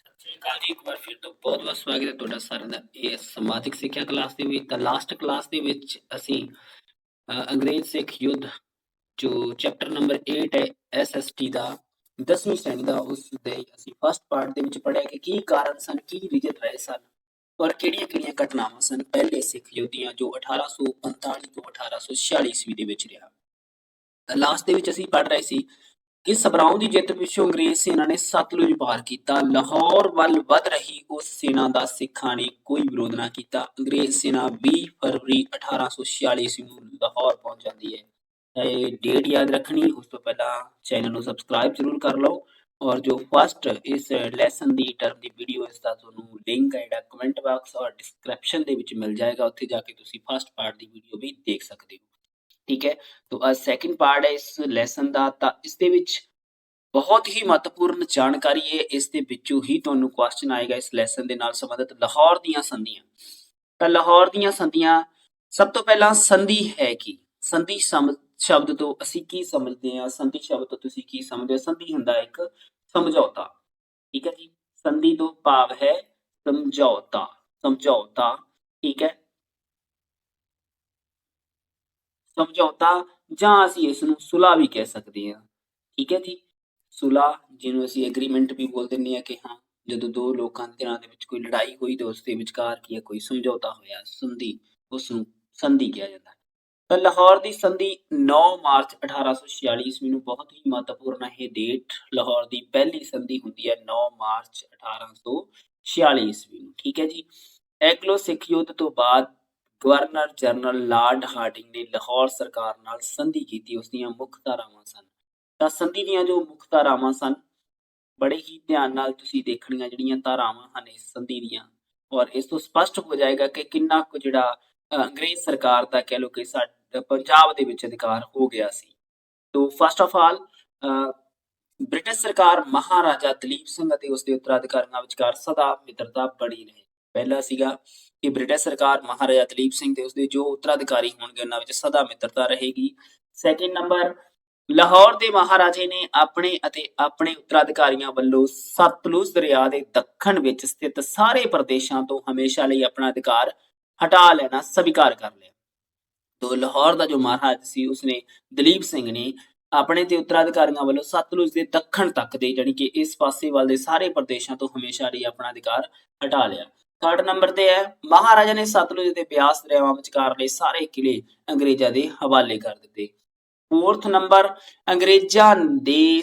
ਸਤਿ ਸ਼੍ਰੀ ਅਕਾਲ ਜੀ। ਇੱਕ ਵਾਰ ਫਿਰ ਤੋਂ ਬਹੁਤ-ਬਹੁਤ ਸਵਾਗਤ ਹੈ ਤੁਹਾਡਾ ਸਾਰਿਆਂ ਦਾ ਇਹ ਸਮਾਜਿਕ ਸਿੱਖਿਆ ਕਲਾਸ ਦੇ ਵਿੱਚ। ਤਾਂ ਲਾਸਟ ਕਲਾਸ ਦੇ ਵਿੱਚ ਅਸੀਂ ਅੰਗਰੇਜ਼ ਸਿੱਖ ਯੁੱਧ ਜੋ ਚੈਪਟਰ ਨੰਬਰ 8 ਹੈ ਐਸਐਸਟੀ ਦਾ 10ਵੀਂ ਸ਼੍ਰੇਣੀ ਦਾ, ਉਸ ਦੇ ਅਸੀਂ ਫਸਟ ਪਾਰਟ ਦੇ ਵਿੱਚ ਪੜ੍ਹਿਆ ਕਿ ਕੀ ਕਾਰਨ ਸਨ, ਕੀ ਰੀਜਨ ਰਹੇ ਸਨ ਔਰ ਕਿਹੜੀਆਂ-ਕਿਹੜੀਆਂ ਘਟਨਾਵਾਂ ਸਨ ਪਹਿਲੇ ਸਿੱਖ ਯੁੱਧੀਆਂ ਜੋ 1845 ਤੋਂ 1846 ਈਸਵੀ ਦੇ ਵਿੱਚ ਰਿਹਾ। ਲਾਸਟ ਦੇ ਵਿੱਚ ਅਸੀਂ ਪੜ੍ਹ ਰਹੇ ਸੀ ਕਿ ਸਭਰਾਉਂ ਦੀ ਜਿੱਤ ਪਿੱਛੋਂ ਅੰਗਰੇਜ਼ ਸੈਨਾ ਨੇ ਸਤਲੁਜ ਪਾਰ ਕੀਤਾ। ਲਾਹੌਰ ਵੱਲ ਵੱਧ ਰਹੀ ਉਸ ਸੈਨਾ ਦਾ ਸਿੱਖਾਂ ਨੇ ਕੋਈ ਵਿਰੋਧ ਨਾ ਕੀਤਾ। ਅੰਗਰੇਜ਼ ਸੈਨਾ 20 ਫਰਵਰੀ 1846 ਈਸਵੀ ਨੂੰ ਲਾਹੌਰ ਪਹੁੰਚ ਜਾਂਦੀ ਹੈ। ਇਹ ਡੇਟ ਯਾਦ ਰੱਖਣੀ। ਉਸ ਤੋਂ ਪਹਿਲਾਂ ਚੈਨਲ ਨੂੰ ਸਬਸਕ੍ਰਾਈਬ ਜ਼ਰੂਰ ਕਰ ਲਓ ਔਰ ਜੋ ਫਸਟ ਇਸ ਲੈਸਨ ਦੀ ਟਰਮ ਦੀ ਵੀਡੀਓ ਇਸ ਦਾ ਤੁਹਾਨੂੰ ਲਿੰਕ ਹੈ ਜਿਹੜਾ ਕਮੈਂਟ ਬਾਕਸ ਔਰ ਡਿਸਕ੍ਰਿਪਸ਼ਨ ਦੇ ਵਿੱਚ ਮਿਲ ਜਾਏਗਾ, ਉੱਥੇ ਜਾ ਕੇ ਤੁਸੀਂ ਫਸਟ ਪਾਰਟ ਦੀ ਵੀਡੀਓ ਵੀ ਦੇਖ ਸਕਦੇ ਹੋ। ਠੀਕ ਹੈ, तो आज सेकंड पार्ट है इस ਲੈਸਨ ਦਾ। ਤਾਂ ਇਸ ਦੇ ਵਿੱਚ ਬਹੁਤ ਹੀ ਮਹੱਤਵਪੂਰਨ ਜਾਣਕਾਰੀ ਹੈ। ਇਸ ਦੇ ਵਿੱਚੋਂ ਹੀ ਤੁਹਾਨੂੰ ਕੁਐਸਚਨ ਆਏਗਾ ਇਸ ਲੈਸਨ ਦੇ ਨਾਲ ਸੰਬੰਧਿਤ ਲਾਹੌਰ ਦੀਆਂ ਸੰਧੀਆਂ। ਤਾਂ ਲਾਹੌਰ ਦੀਆਂ ਸੰਧੀਆਂ, ਸਭ ਤੋਂ ਪਹਿਲਾਂ ਸੰਧੀ ਹੈ ਕੀ? ਸੰਧੀ ਸ਼ਬਦ ਤੋਂ ਅਸੀਂ ਕੀ ਸਮਝਦੇ ਹਾਂ? ਸੰਧੀ ਸ਼ਬਦ ਤੋਂ ਤੁਸੀਂ ਕੀ ਸਮਝਦੇ ਹੋ? ਸੰਧੀ ਹੁੰਦਾ ਇੱਕ ਸਮਝੌਤਾ। ਠੀਕ ਹੈ ਜੀ, ਸੰਧੀ ਤੋਂ ਭਾਵ ਹੈ ਸਮਝੌਤਾ। ਸਮਝੌਤਾ, ਠੀਕ ਹੈ, ਸਮਝੌਤਾ ਜਾਂ ਅਸੀਂ ਇਸ ਨੂੰ ਸੁਲ੍ਹਾ ਵੀ ਕਹਿ ਸਕਦੇ ਹਾਂ। ਠੀਕ ਹੈ ਜੀ, ਸੁਲ੍ਹਾ ਜਿਹਨੂੰ ਅਸੀਂ ਐਗਰੀਮੈਂਟ ਵੀ ਬੋਲ ਦਿੰਦੇ ਹਾਂ ਕਿ ਹਾਂ ਜਦੋਂ ਦੋ ਲੋਕਾਂ ਧਿਰਾਂ ਦੇ ਵਿੱਚ ਕੋਈ ਲੜਾਈ ਹੋਈ ਤਾਂ ਉਸ ਦੇ ਵਿਚਕਾਰ ਕੀ ਹੈ, ਕੋਈ ਸਮਝੌਤਾ ਹੋਇਆ, ਸੰਧੀ, ਉਸ ਨੂੰ ਸੰਧੀ ਕਿਹਾ ਜਾਂਦਾ ਹੈ। ਤਾਂ ਲਾਹੌਰ ਦੀ ਸੰਧੀ 9 ਮਾਰਚ 1846 ਈਸਵੀ ਨੂੰ, ਬਹੁਤ ਹੀ ਮਹੱਤਵਪੂਰਨ ਹੈ ਇਹ ਡੇਟ। ਲਾਹੌਰ ਦੀ ਪਹਿਲੀ ਸੰਧੀ ਹੁੰਦੀ ਹੈ 9 ਮਾਰਚ 1846 ਈਸਵੀ ਨੂੰ। ਠੀਕ ਹੈ ਜੀ, ਐਂਗਲੋ ਸਿੱਖ ਯੁੱਧ ਤੋਂ ਬਾਅਦ ਗਵਰਨਰ ਜਨਰਲ ਲਾਰਡ ਹਾਰਡਿੰਗ ਨੇ ਲਾਹੌਰ ਸਰਕਾਰ ਨਾਲ ਸੰਧੀ ਕੀਤੀ। ਉਸ ਦੀਆਂ ਮੁੱਖ ਧਾਰਾਵਾਂ ਸਨ। ਤਾਂ ਸੰਧੀ ਦੀਆਂ ਜੋ ਮੁੱਖ ਧਾਰਾਵਾਂ ਸਨ, ਬੜੇ ਹੀ ਧਿਆਨ ਨਾਲ ਤੁਸੀਂ ਦੇਖਣੀਆਂ ਜਿਹੜੀਆਂ ਧਾਰਾਵਾਂ ਹਨ ਇਸ ਸੰਧੀ ਦੀਆਂ, ਔਰ ਇਸ ਤੋਂ ਸਪਸ਼ਟ ਹੋ ਜਾਏਗਾ ਕਿ ਕਿੰਨਾ ਕੁ ਜਿਹੜਾ ਅੰਗਰੇਜ਼ ਸਰਕਾਰ ਦਾ ਕਹਿ ਲਓ ਕਿ ਸਾਡੇ ਪੰਜਾਬ ਦੇ ਵਿੱਚ ਅਧਿਕਾਰ ਹੋ ਗਿਆ ਸੀ। ਤੋਂ ਫਸਟ ਆਫ ਆਲ ਬ੍ਰਿਟਿਸ਼ ਸਰਕਾਰ ਮਹਾਰਾਜਾ ਦਲੀਪ ਸਿੰਘ ਅਤੇ ਉਸਦੇ ਉੱਤਰਾਧਿਕਾਰੀਆਂ ਵਿਚਕਾਰ ਸਦਾ ਮਿੱਤਰਤਾ ਬਣੀ ਰਹੇ। ਪਹਿਲਾ ਸੀਗਾ ਕਿ ਬ੍ਰਿਟਿਸ਼ ਸਰਕਾਰ ਮਹਾਰਾਜਾ ਦਲੀਪ ਸਿੰਘ ਤੇ ਉਸਦੇ ਜੋ ਉੱਤਰਾਧਿਕਾਰੀ ਹੋਣਗੇ ਉਹਨਾਂ ਵਿੱਚ ਸਦਾ ਮਿੱਤਰਤਾ ਰਹੇਗੀ। ਸੈਕਿੰਡ ਨੰਬਰ, ਲਾਹੌਰ ਦੇ ਮਹਾਰਾਜੇ ਨੇ ਆਪਣੇ ਅਤੇ ਆਪਣੇ ਉੱਤਰਾਧਿਕਾਰੀਆਂ ਵੱਲੋਂ ਸਤਲੁਜ ਦਰਿਆ ਦੇ ਦੱਖਣ ਵਿੱਚ ਸਥਿਤ ਸਾਰੇ ਪ੍ਰਦੇਸ਼ਾਂ ਤੋਂ ਹਮੇਸ਼ਾ ਲਈ ਆਪਣਾ ਅਧਿਕਾਰ ਹਟਾ ਲੈਣਾ ਸਵੀਕਾਰ ਕਰ ਲਿਆ। ਤੋਂ ਲਾਹੌਰ ਦਾ ਜੋ ਮਹਾਰਾਜ ਸੀ ਉਸਨੇ, ਦਲੀਪ ਸਿੰਘ ਨੇ ਆਪਣੇ ਤੇ ਉੱਤਰਾਧਿਕਾਰੀਆਂ ਵੱਲੋਂ ਸਤਲੁਜ ਦੇ ਦੱਖਣ ਤੱਕ ਦੇ ਜਾਣੀ ਕਿ ਇਸ ਪਾਸੇ ਵੱਲ ਦੇ ਸਾਰੇ ਪ੍ਰਦੇਸ਼ਾਂ ਤੋਂ ਹਮੇਸ਼ਾ ਲਈ ਆਪਣਾ ਅਧਿਕਾਰ ਹਟਾ ਲਿਆ। ਥਰਡ ਨੰਬਰ ਤੇ ਹੈ, ਮਹਾਰਾਜਾ ਨੇ ਸਤਲੁਜ ਤੇ ਬਿਆਸ ਦਰਿਆਵਾਂ ਵਿਚਕਾਰਲੇ ਸਾਰੇ ਕਿਲੇ ਅੰਗਰੇਜ਼ਾਂ ਦੇ ਹਵਾਲੇ ਕਰ ਦਿੱਤੇ। ਫੋਰਥ ਨੰਬਰ, ਅੰਗਰੇਜ਼ਾਂ ਦੇ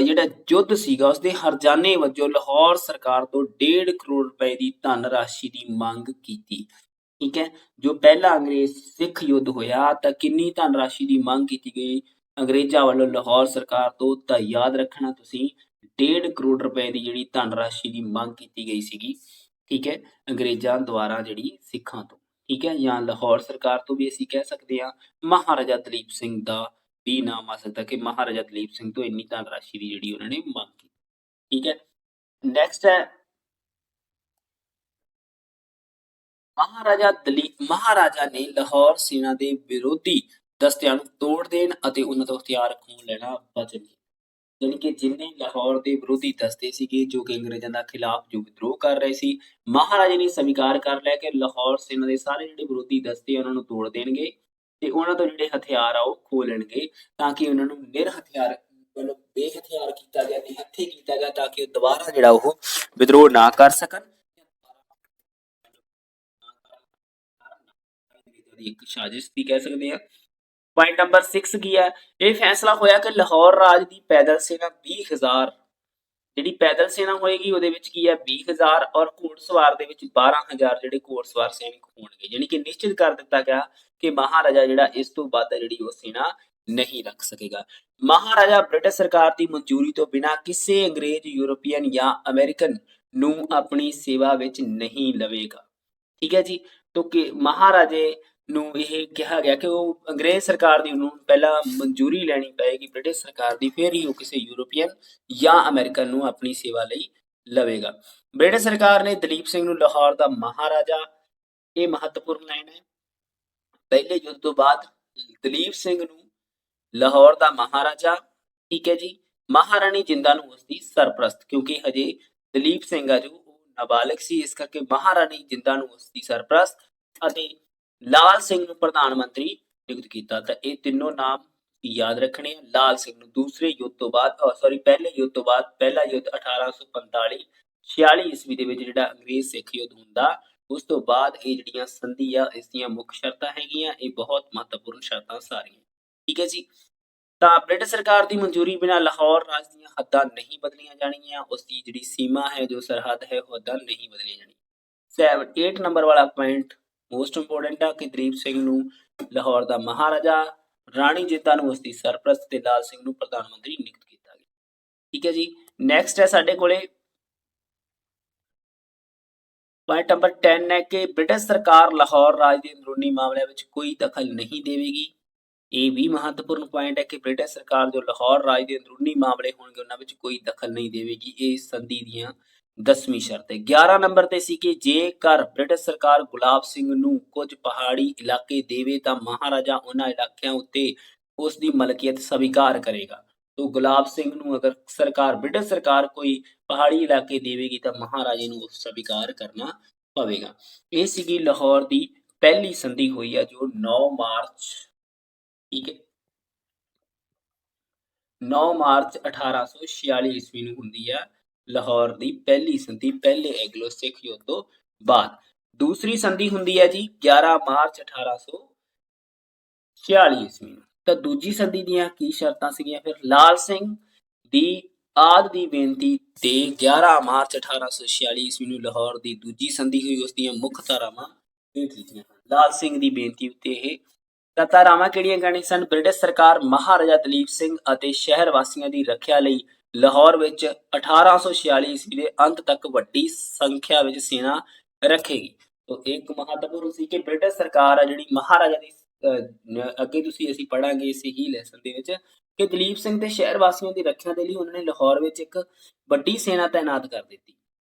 ਜਿਹੜਾ ਯੁੱਧ ਸੀਗਾ ਉਸਦੇ ਹਰਜਾਨੇ ਵਜੋਂ ਲਾਹੌਰ ਸਰਕਾਰ ਤੋਂ 1.5 ਕਰੋੜ ਰੁਪਏ ਦੀ ਧਨ ਰਾਸ਼ੀ ਦੀ ਮੰਗ ਕੀਤੀ। ਠੀਕ ਹੈ, ਜੋ ਪਹਿਲਾ ਅੰਗਰੇਜ਼ ਸਿੱਖ ਯੁੱਧ ਹੋਇਆ ਤਾਂ ਕਿੰਨੀ ਧਨ ਰਾਸ਼ੀ ਦੀ ਮੰਗ ਕੀਤੀ ਗਈ ਅੰਗਰੇਜ਼ਾਂ ਵੱਲੋਂ ਲਾਹੌਰ ਸਰਕਾਰ ਤੋਂ? ਤਾਂ ਯਾਦ ਰੱਖਣਾ ਤੁਸੀਂ, 1.5 ਕਰੋੜ ਰੁਪਏ ਦੀ ਜਿਹੜੀ ਧਨ ਰਾਸ਼ੀ ਦੀ ਮੰਗ ਕੀਤੀ ਗਈ ਸੀਗੀ। ਠੀਕ ਹੈ, ਅੰਗਰੇਜ਼ਾਂ ਦੁਆਰਾ ਜਿਹੜੀ ਸਿੱਖਾਂ ਤੋਂ। ਠੀਕ ਹੈ, ਜਾਂ ਲਾਹੌਰ ਸਰਕਾਰ ਤੋਂ ਵੀ ਅਸੀਂ ਕਹਿ ਸਕਦੇ ਹਾਂ। ਮਹਾਰਾਜਾ ਦਲੀਪ ਸਿੰਘ ਦਾ ਵੀ ਨਾਮ ਆ ਸਕਦਾ ਕਿ ਮਹਾਰਾਜਾ ਦਲੀਪ ਸਿੰਘ ਤੋਂ ਇੰਨੀ ਧਨ ਰਾਸ਼ੀ ਦੀ ਜਿਹੜੀ ਉਹਨਾਂ ਨੇ ਮੰਗ ਕੀਤੀ। ਠੀਕ ਹੈ, ਨੈਕਸਟ ਹੈ ਮਹਾਰਾਜਾ ਨੇ ਲਾਹੌਰ ਸੈਨਾ ਦੇ ਵਿਰੋਧੀ ਦਸਤਿਆਂ ਨੂੰ ਤੋੜ ਦੇਣ ਅਤੇ ਉਹਨਾਂ ਤੋਂ ਹਥਿਆਰ ਖੋਹ ਲੈਣਾ ਵਚਨ ਕੀਤਾ। ਯਾਨੀ ਕਿ ਜਿੰਨੇ ਲਾਹੌਰ ਦੇ ਵਿਰੋਧੀ ਦਸਤੇ ਸੀਗੇ ਜੋ ਕਿ ਅੰਗਰੇਜ਼ਾਂ ਦਾ ਖਿਲਾਫ ਜੋ ਵਿਦਰੋਹ ਕਰ ਰਹੇ ਸੀ, ਮਹਾਰਾਜੇ ਨੇ ਸਵੀਕਾਰ ਕਰ ਲਿਆ ਕਿ ਲਾਹੌਰ ਸੈਨਾ ਦੇ ਸਾਰੇ ਜਿਹੜੇ ਵਿਰੋਧੀ ਦਸਤੇ ਉਹਨਾਂ ਨੂੰ ਤੋੜ ਦੇਣਗੇ ਤੇ ਉਹਨਾਂ ਤੋਂ ਜਿਹੜੇ ਹਥਿਆਰ ਆ ਉਹ ਖੋਹ ਲੈਣਗੇ, ਤਾਂ ਕਿ ਉਹਨਾਂ ਨੂੰ ਨਿਰਹਥਿਆਰ ਮਤਲਬ ਬੇਹਥਿਆਰ ਕੀਤਾ ਗਿਆ, ਨਿਹੱਥੇ ਕੀਤਾ ਗਿਆ, ਤਾਂ ਕਿ ਉਹ ਦੁਬਾਰਾ ਜਿਹੜਾ ਉਹ ਵਿਦਰੋਹ ਨਾ ਕਰ ਸਕਣ। ਇੱਕ ਸਾਜ਼ਿਸ਼ ਵੀ ਕਹਿ ਸਕਦੇ ਹਾਂ। ਪੁਆਇੰਟ ਨੰਬਰ 6 ਕੀ ਹੈ? ਇਹ ਫੈਸਲਾ ਹੋਇਆ ਕਿ ਲਾਹੌਰ ਰਾਜ ਦੀ ਪੈਦਲ ਸੈਨਾ 20,000 ਜਿਹੜੀ ਪੈਦਲ ਸੈਨਾ ਹੋਏਗੀ ਉਹਦੇ ਵਿੱਚ ਕੀ ਹੈ 20,000 ਔਰ ਘੋੜਸਵਾਰ ਦੇ ਵਿੱਚ 12,000 ਜਿਹੜੇ ਘੋੜਸਵਾਰ ਸੈਨਿਕ ਹੋਣਗੇ। ਯਾਨੀ ਕਿ ਨਿਸ਼ਚਿਤ ਕਰ ਦਿੱਤਾ ਗਿਆ ਕਿ ਮਹਾਰਾਜਾ ਜਿਹੜਾ ਇਸ ਤੋਂ ਵੱਧ ਜਿਹੜੀ ਉਹ ਸੈਨਾ ਨਹੀਂ ਰੱਖ ਸਕੇਗਾ। ਮਹਾਰਾਜਾ ਬ੍ਰਿਟਿਸ਼ ਸਰਕਾਰ ਦੀ ਮਨਜ਼ੂਰੀ ਤੋਂ ਬਿਨਾਂ ਕਿਸੇ ਅੰਗਰੇਜ਼, ਯੂਰਪੀਅਨ ਜਾਂ ਅਮਰੀਕਨ ਨੂੰ ਆਪਣੀ ਸੇਵਾ ਵਿੱਚ ਨਹੀਂ ਲਵੇਗਾ। ਠੀਕ ਹੈ ਜੀ, ਕਿਉਂਕਿ ਮਹਾਰਾਜੇ ਨੂੰ ਇਹ ਕਿਹਾ ਗਿਆ ਕਿ ਉਹ ਅੰਗਰੇਜ਼ ਸਰਕਾਰ ਦੀ ਉਹਨੂੰ ਪਹਿਲਾਂ ਮਨਜ਼ੂਰੀ ਲੈਣੀ ਪਏਗੀ ਬ੍ਰਿਟਿਸ਼ ਸਰਕਾਰ ਦੀ, ਫਿਰ ਹੀ ਉਹ ਕਿਸੇ ਯੂਰਪੀਅਨ ਜਾਂ ਅਮਰੀਕਨ ਨੂੰ ਆਪਣੀ ਸੇਵਾ ਲਈ ਲਵੇਗਾ। ਬ੍ਰਿਟਿਸ਼ ਸਰਕਾਰ ਨੇ ਦਲੀਪ ਸਿੰਘ ਨੂੰ ਲਾਹੌਰ ਦਾ ਮਹਾਰਾਜਾ, ਇਹ ਮਹੱਤਵਪੂਰਨ ਲਾਈਨ ਹੈ, ਪਹਿਲੇ ਯੁੱਧ ਤੋਂ ਬਾਅਦ ਦਲੀਪ ਸਿੰਘ ਨੂੰ ਲਾਹੌਰ ਦਾ ਮਹਾਰਾਜਾ, ਠੀਕ ਹੈ ਜੀ, ਮਹਾਰਾਣੀ ਜਿੰਦਾ ਨੂੰ ਉਸਦੀ ਸਰਪ੍ਰਸਤ, ਕਿਉਂਕਿ ਹਜੇ ਦਲੀਪ ਸਿੰਘ ਆ ਜੋ ਉਹ ਨਾਬਾਲਗ ਸੀ, ਇਸ ਕਰਕੇ ਮਹਾਰਾਣੀ ਜਿੰਦਾਂ ਨੂੰ ਉਸ ਦੀ ਸਰਪ੍ਰਸਤ ਅਤੇ ਲਾਲ ਸਿੰਘ ਨੂੰ ਪ੍ਰਧਾਨ ਮੰਤਰੀ ਨਿਯੁਕਤ ਕੀਤਾ। ਤਾਂ ਇਹ ਤਿੰਨੋਂ ਨਾਮ ਯਾਦ ਰੱਖਣੇ ਆ। ਲਾਲ ਸਿੰਘ ਨੂੰ ਦੂਸਰੇ ਯੁੱਧ ਤੋਂ ਬਾਅਦ ਪਹਿਲੇ ਯੁੱਧ ਤੋਂ ਬਾਅਦ ਪਹਿਲਾ ਯੁੱਧ 1845 46 ਈਸਵੀ ਦੇ ਵਿੱਚ ਜਿਹੜਾ ਅੰਗਰੇਜ਼ ਸਿੱਖ ਯੁੱਧ ਹੁੰਦਾ, ਉਸ ਤੋਂ ਬਾਅਦ ਇਹ ਜਿਹੜੀਆਂ ਸੰਧੀ ਆ ਇਸ ਦੀਆਂ ਮੁੱਖ ਸ਼ਰਤਾਂ ਹੈਗੀਆਂ, ਇਹ ਬਹੁਤ ਮਹੱਤਵਪੂਰਨ ਸ਼ਰਤਾਂ ਸਾਰੀਆਂ। ਠੀਕ ਹੈ ਜੀ। ਤਾਂ ਬ੍ਰਿਟਿਸ਼ ਸਰਕਾਰ ਦੀ ਮਨਜ਼ੂਰੀ ਬਿਨਾਂ ਲਾਹੌਰ ਰਾਜ ਦੀਆਂ ਹੱਦਾਂ ਨਹੀਂ ਬਦਲੀਆਂ ਜਾਣਗੀਆਂ, ਉਸ ਦੀ ਜਿਹੜੀ ਸੀਮਾ ਹੈ, ਜੋ ਸਰਹੱਦ ਹੈ, ਉਹ ਹੱਦਾਂ ਨਹੀਂ ਬਦਲੀਆਂ ਜਾਣਗੀਆਂ। 8 ਨੰਬਰ ਵਾਲਾ ਪੁਆਇੰਟ ਮੋਸਟ ਇੰਪੋਰਟੈਂਟ ਆ ਕਿ ਦਲੀਪ ਸਿੰਘ ਨੂੰ ਲਾਹੌਰ ਦਾ ਮਹਾਰਾਜਾ, ਰਾਣੀ ਜਿੰਦਾਂ ਨੂੰ ਉਸ ਦੀ ਸਰਪ੍ਰਸਤ ਤੇ ਲਾਲ ਸਿੰਘ ਨੂੰ ਪ੍ਰਧਾਨ ਮੰਤਰੀ ਨਿਯੁਕਤ ਕੀਤਾ ਗਿਆ। ਠੀਕ ਹੈ ਜੀ। ਨੈਕਸਟ ਹੈ ਸਾਡੇ ਕੋਲੇ ਪੁਆਇੰਟ ਨੰਬਰ 10 ਹੈ ਕਿ ਬ੍ਰਿਟਿਸ਼ ਸਰਕਾਰ ਲਾਹੌਰ ਰਾਜ ਦੇ ਅੰਦਰੂਨੀ ਮਾਮਲਿਆਂ ਵਿੱਚ ਕੋਈ ਦਖਲ ਨਹੀਂ ਦੇਵੇਗੀ। ਇਹ ਵੀ ਮਹੱਤਵਪੂਰਨ ਪੁਆਇੰਟ ਹੈ ਕਿ ਬ੍ਰਿਟਿਸ਼ ਸਰਕਾਰ ਜੋ ਲਾਹੌਰ ਰਾਜ ਦੇ ਅੰਦਰੂਨੀ ਮਾਮਲੇ ਹੋਣਗੇ ਉਹਨਾਂ ਵਿੱਚ ਕੋਈ ਦਖਲ ਨਹੀਂ ਦੇਵੇਗੀ। ਇਹ ਸੰਧੀ ਦੀਆਂ 10ਵੀਂ ਸ਼ਰਤ ਹੈ। 11 ਨੰਬਰ ਤੇ ਸੀ ਕਿ ਜੇਕਰ ਬ੍ਰਿਟਿਸ਼ ਸਰਕਾਰ ਗੁਲਾਬ ਸਿੰਘ ਨੂੰ ਕੁਝ ਪਹਾੜੀ ਇਲਾਕੇ ਦੇਵੇ ਤਾਂ ਮਹਾਰਾਜਾ ਉਹਨਾਂ ਇਲਾਕਿਆਂ ਉੱਤੇ ਉਸ ਦੀ ਮਲਕੀਅਤ ਸਵੀਕਾਰ ਕਰੇਗਾ। तो गुलाब सिंह ਨੂੰ अगर सरकार ब्रिटिश सरकार कोई पहाड़ी इलाके देवेगी तो महाराजे ਨੂੰ स्वीकार करना पवेगा। ਇਹ ਸੀਗੀ ਲਾਹੌਰ ਦੀ ਪਹਿਲੀ ਸੰਧੀ ਹੋਈ ਹੈ ਜੋ 9 ਮਾਰਚ, ਠੀਕ ਹੈ, 9 ਮਾਰਚ 1846 ਈਸਵੀ ਨੂੰ ਹੁੰਦੀ ਹੈ ਲਾਹੌਰ ਦੀ ਪਹਿਲੀ ਸੰਧੀ, ਪਹਿਲੇ ਐਂਗਲੋ ਸਿੱਖ ਯੁੱਧ ਤੋਂ ਬਾਅਦ। ਦੂਸਰੀ ਸੰਧੀ ਹੁੰਦੀ ਹੈ ਜੀ 11 ਮਾਰਚ 1846 ਈਸਵੀ ਨੂੰ। ਤਾਂ ਦੂਜੀ ਸੰਧੀ ਦੀਆਂ ਕੀ ਸ਼ਰਤਾਂ ਸੀਗੀਆਂ ਫਿਰ? ਲਾਲ ਸਿੰਘ ਦੀ ਆਦ ਦੀ ਬੇਨਤੀ ਤੇ 11 ਮਾਰਚ 1846 ਈਸਵੀ ਨੂੰ ਲਾਹੌਰ ਦੀ ਦੂਜੀ ਸੰਧੀ ਹੋਈ, ਉਸ ਦੀਆਂ ਮੁੱਖ ਧਾਰਾਵਾਂ ਹੇਠ ਲਿਖੀਆਂ ਹਨ। ਲਾਲ ਸਿੰਘ ਦੀ ਬੇਨਤੀ ਉੱਤੇ ਇਹ ਤਾਂ ਧਾਰਾਵਾਂ ਕਿਹੜੀਆਂ ਕਹਿਣੀ ਸਨ? ਬ੍ਰਿਟਿਸ਼ ਸਰਕਾਰ ਮਹਾਰਾਜਾ ਦਲੀਪ ਸਿੰਘ ਅਤੇ ਸ਼ਹਿਰ ਵਾਸੀਆਂ ਦੀ ਰੱਖਿਆ ਲਈ ਲਾਹੌਰ ਵਿੱਚ 1846 ਈਸਵੀ ਦੇ ਅੰਤ ਤੱਕ ਵੱਡੀ ਸੰਖਿਆ ਵਿੱਚ ਸੈਨਾ ਰੱਖੇਗੀ। तो एक महत्वपूर्ण ਸੀ ਕਿ ਬ੍ਰਿਟਿਸ਼ ਸਰਕਾਰ ਆ ਜਿਹੜੀ ਮਹਾਰਾਜਾ ਦੀ ਅੱਗੇ ਤੁਸੀਂ ਅਸੀਂ ਪੜਾਂਗੇ ਇਸੇ ਹੀ ਲੈਸਨ ਦੇ ਵਿੱਚ ਕਿ ਦਲੀਪ ਸਿੰਘ ਤੇ ਸ਼ਹਿਰ ਵਾਸੀਆਂ ਦੀ ਰੱਖਿਆ ਦੇ ਲਈ ਉਹਨਾਂ ਨੇ ਲਾਹੌਰ ਵਿੱਚ ਇੱਕ ਵੱਡੀ ਸੈਨਾ ਤਾਇਨਾਤ ਕਰ ਦਿੱਤੀ